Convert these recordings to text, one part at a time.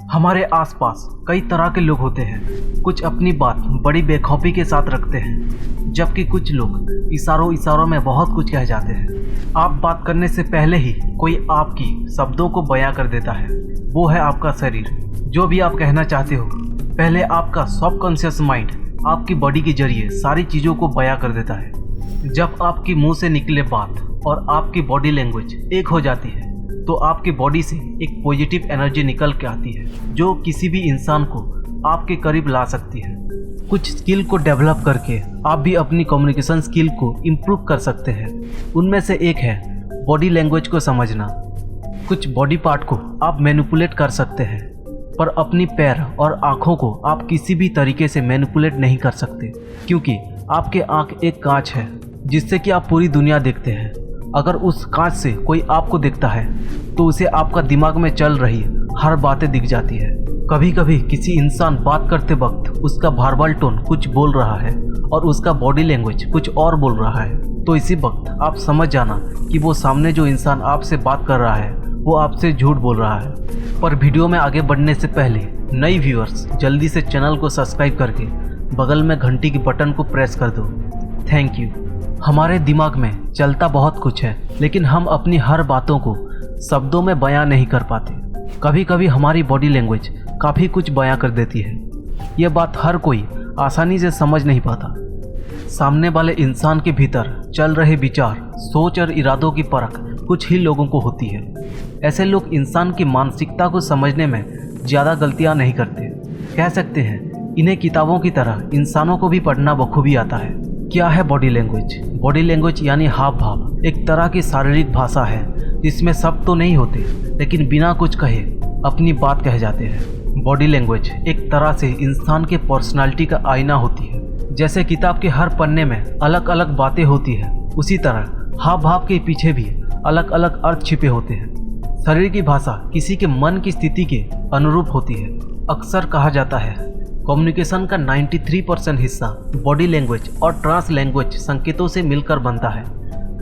हमारे आसपास कई तरह के लोग होते हैं। कुछ अपनी बात बड़ी बेखौफी के साथ रखते हैं, जबकि कुछ लोग इशारों इशारों में बहुत कुछ कह जाते हैं। आप बात करने से पहले ही कोई आपकी शब्दों को बयां कर देता है। वो है आपका शरीर। जो भी आप कहना चाहते हो, पहले आपका सबकॉन्शियस माइंड आपकी बॉडी के जरिए सारी चीज़ों को बयां कर देता है। जब आपकी मुंह से निकले बात और आपकी बॉडी लैंग्वेज एक हो जाती है, तो आपकी बॉडी से एक पॉजिटिव एनर्जी निकल के आती है, जो किसी भी इंसान को आपके करीब ला सकती है। कुछ स्किल को डेवलप करके आप भी अपनी कम्युनिकेशन स्किल को इम्प्रूव कर सकते हैं। उनमें से एक है बॉडी लैंग्वेज को समझना। कुछ बॉडी पार्ट को आप मैनिपुलेट कर सकते हैं, पर अपनी पैर और आँखों को आप किसी भी तरीके से मैनिपुलेट नहीं कर सकते, क्योंकि आपके आँख एक कांच है जिससे कि आप पूरी दुनिया देखते हैं। अगर उस कांच से कोई आपको देखता है तो उसे आपका दिमाग में चल रही हर बातें दिख जाती है। कभी कभी किसी इंसान बात करते वक्त उसका वर्बल टोन कुछ बोल रहा है और उसका बॉडी लैंग्वेज कुछ और बोल रहा है, तो इसी वक्त आप समझ जाना कि वो सामने जो इंसान आपसे बात कर रहा है वो आपसे झूठ बोल रहा है। पर वीडियो में आगे बढ़ने से पहले नई व्यूअर्स जल्दी से चैनल को सब्सक्राइब करके बगल में घंटी की बटन को प्रेस कर दो। Thank you. हमारे दिमाग में चलता बहुत कुछ है, लेकिन हम अपनी हर बातों को शब्दों में बयां नहीं कर पाते। कभी कभी हमारी बॉडी लैंग्वेज काफ़ी कुछ बयां कर देती है। यह बात हर कोई आसानी से समझ नहीं पाता। सामने वाले इंसान के भीतर चल रहे विचार, सोच और इरादों की परख कुछ ही लोगों को होती है। ऐसे लोग इंसान की मानसिकता को समझने में ज़्यादा गलतियाँ नहीं करते। कह सकते हैं इन्हें किताबों की तरह इंसानों को भी पढ़ना बखूबी आता है। क्या है बॉडी लैंग्वेज? बॉडी लैंग्वेज यानी हाव भाव एक तरह की शारीरिक भाषा है जिसमें शब्द तो नहीं होते, लेकिन बिना कुछ कहे अपनी बात कह जाते हैं। बॉडी लैंग्वेज एक तरह से इंसान के पर्सनालिटी का आईना होती है। जैसे किताब के हर पन्ने में अलग अलग बातें होती है, उसी तरह हाव भाव के पीछे भी अलग अलग अर्थ छिपे होते हैं। शरीर की भाषा किसी के मन की स्थिति के अनुरूप होती है। अक्सर कहा जाता है कम्युनिकेशन का 93% हिस्सा बॉडी लैंग्वेज और ट्रांस लैंग्वेज संकेतों से मिलकर बनता है,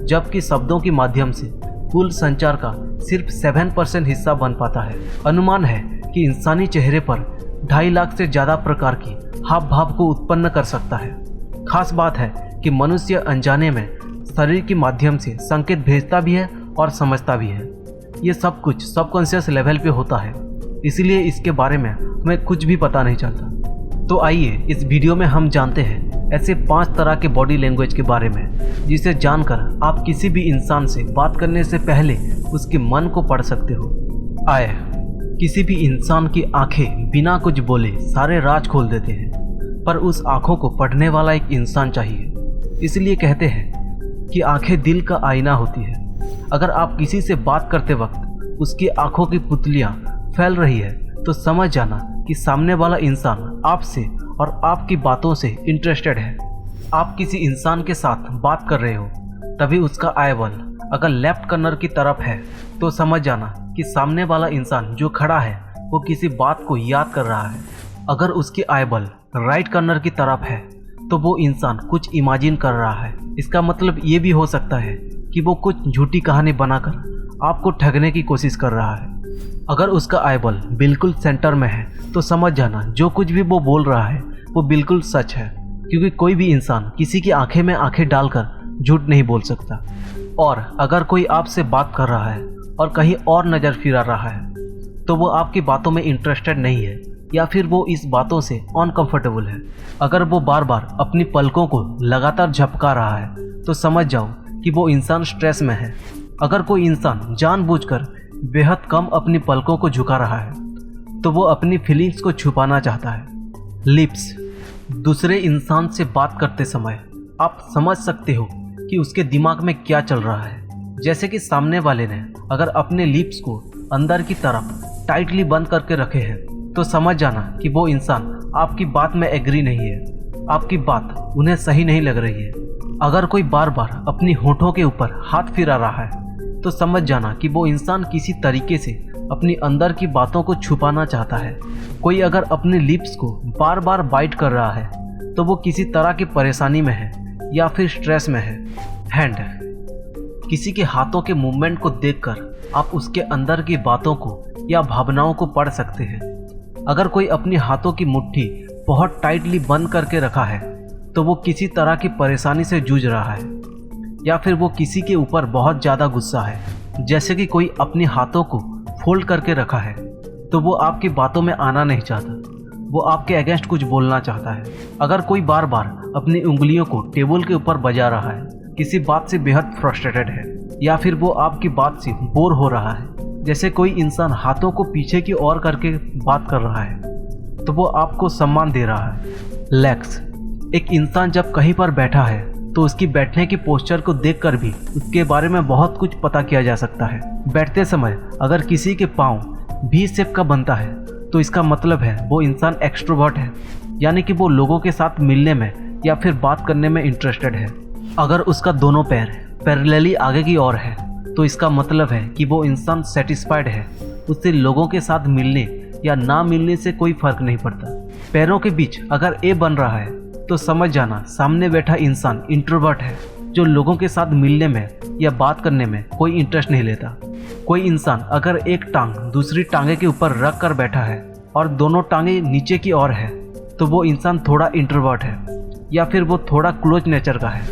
जबकि शब्दों के माध्यम से कुल संचार का सिर्फ 7% हिस्सा बन पाता है। अनुमान है कि इंसानी चेहरे पर 2.5 लाख से ज़्यादा प्रकार की हाव भाव को उत्पन्न कर सकता है। खास बात है कि मनुष्य अनजाने में शरीर के माध्यम से संकेत भेजता भी है और समझता भी है। ये सब कुछ सबकॉन्शियस लेवल पे होता है, इसलिए इसके बारे में हमें कुछ भी पता नहीं चलता। तो आइए इस वीडियो में हम जानते हैं ऐसे 5 तरह के बॉडी लैंग्वेज के बारे में, जिसे जानकर आप किसी भी इंसान से बात करने से पहले उसके मन को पढ़ सकते हो। आए, किसी भी इंसान की आंखें बिना कुछ बोले सारे राज खोल देते हैं, पर उस आंखों को पढ़ने वाला एक इंसान चाहिए। इसलिए कहते हैं कि आंखें दिल का आईना होती है। अगर आप किसी से बात करते वक्त उसकी आंखों की पुतलियां फैल रही है, तो समझ जाना कि सामने वाला इंसान आपसे और आपकी बातों से इंटरेस्टेड है। आप किसी इंसान के साथ बात कर रहे हो, तभी उसका आईबॉल अगर लेफ्ट कॉर्नर की तरफ है, तो समझ जाना कि सामने वाला इंसान जो खड़ा है वो किसी बात को याद कर रहा है। अगर उसकी आईबॉल राइट कॉर्नर की तरफ है, तो वो इंसान कुछ इमेजिन कर रहा है। इसका मतलब ये भी हो सकता है कि वो कुछ झूठी कहानी बनाकर आपको ठगने की कोशिश कर रहा है। अगर उसका आईबॉल बिल्कुल सेंटर में है, तो समझ जाना जो कुछ भी वो बोल रहा है वो बिल्कुल सच है, क्योंकि कोई भी इंसान किसी की आंखें में आंखें डालकर झूठ नहीं बोल सकता। और अगर कोई आपसे बात कर रहा है और कहीं और नज़र फिरा रहा है, तो वो आपकी बातों में इंटरेस्टेड नहीं है, या फिर वो इस बातों से अनकंफर्टेबल है। अगर वो बार बार अपनी पलकों को लगातार झपका रहा है, तो समझ जाओ कि वो इंसान स्ट्रेस में है। अगर कोई इंसान जानबूझकर बेहद कम अपनी पलकों को झुका रहा है, तो वो अपनी फीलिंग्स को छुपाना चाहता है। लिप्स, दूसरे इंसान से बात करते समय आप समझ सकते हो कि उसके दिमाग में क्या चल रहा है। जैसे कि सामने वाले ने अगर अपने लिप्स को अंदर की तरफ टाइटली बंद करके रखे हैं, तो समझ जाना कि वो इंसान आपकी बात में एग्री नहीं है, आपकी बात उन्हें सही नहीं लग रही है। अगर कोई बार बार अपनी होठों के ऊपर हाथ फिरा रहा है, तो समझ जाना कि वो इंसान किसी तरीके से अपनी अंदर की बातों को छुपाना चाहता है। कोई अगर अपने लिप्स को बार बार बाइट कर रहा है, तो वो किसी तरह की परेशानी में है या फिर स्ट्रेस में है। हैंड, किसी के हाथों के मूवमेंट को देखकर आप उसके अंदर की बातों को या भावनाओं को पढ़ सकते हैं। अगर कोई अपनी हाथों की मुट्ठी बहुत टाइटली बंद करके रखा है तो वो किसी तरह की परेशानी से जूझ रहा है, या फिर वो किसी के ऊपर बहुत ज़्यादा गुस्सा है। जैसे कि कोई अपनी हाथों को फोल्ड करके रखा है तो वो आपकी बातों में आना नहीं चाहता, वो आपके अगेंस्ट कुछ बोलना चाहता है। अगर कोई बार बार अपनी उंगलियों को टेबल के ऊपर बजा रहा है, किसी बात से बेहद फ्रस्ट्रेटेड है, या फिर वो आपकी बात से बोर हो रहा है, जैसे कोई इंसान हाथों को पीछे की ओर करके बात कर रहा है, तो वो आपको सम्मान दे रहा है। लेग्स, एक इंसान जब कहीं पर बैठा है तो उसकी बैठने की पोस्चर को देखकर भी उसके बारे में बहुत कुछ पता किया जा सकता है। बैठते समय अगर किसी के पाँव वी शेप का बनता है तो इसका मतलब है वो इंसान एक्सट्रोवर्ट है, यानी कि वो लोगों के साथ मिलने में या फिर बात करने में इंटरेस्टेड है। अगर उसका दोनों पैर पैरेलली आगे की ओर है तो इसका मतलब है कि वो इंसान सेटिस्फाइड है, उससे लोगों के साथ मिलने या ना मिलने से कोई फर्क नहीं पड़ता। पैरों के बीच अगर ए बन रहा है तो समझ जाना सामने बैठा इंसान इंट्रोवर्ट है, जो लोगों के साथ मिलने में या बात करने में कोई इंटरेस्ट नहीं लेता। कोई इंसान अगर एक टांग दूसरी टांगे के ऊपर रख कर बैठा है और दोनों टांगे नीचे की ओर है तो वो इंसान थोड़ा इंट्रोवर्ट है, या फिर वो थोड़ा क्लोज नेचर का है।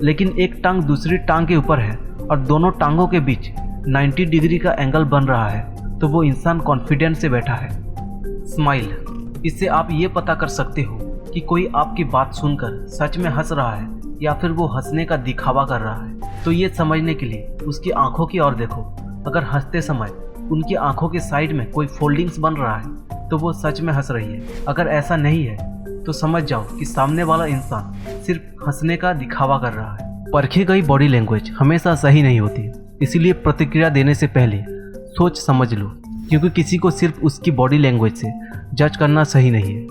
लेकिन एक टांग दूसरी टांग के ऊपर है और दोनों टांगों के बीच 90 डिग्री का एंगल बन रहा है तो वो इंसान कॉन्फिडेंस से बैठा है। स्माइल, इससे आप ये पता कर सकते हो कि कोई आपकी बात सुनकर सच में हंस रहा है या फिर वो हंसने का दिखावा कर रहा है। तो ये समझने के लिए उसकी आंखों की ओर देखो। अगर हंसते समय उनकी आंखों के साइड में कोई फोल्डिंग्स बन रहा है तो वो सच में हंस रही है। अगर ऐसा नहीं है तो समझ जाओ कि सामने वाला इंसान सिर्फ हंसने का दिखावा कर रहा है। परखी गई बॉडी लैंग्वेज हमेशा सही नहीं होती, इसलिए प्रतिक्रिया देने से पहले सोच समझ लो, क्योंकि किसी को सिर्फ उसकी बॉडी लैंग्वेज से जज करना सही नहीं है।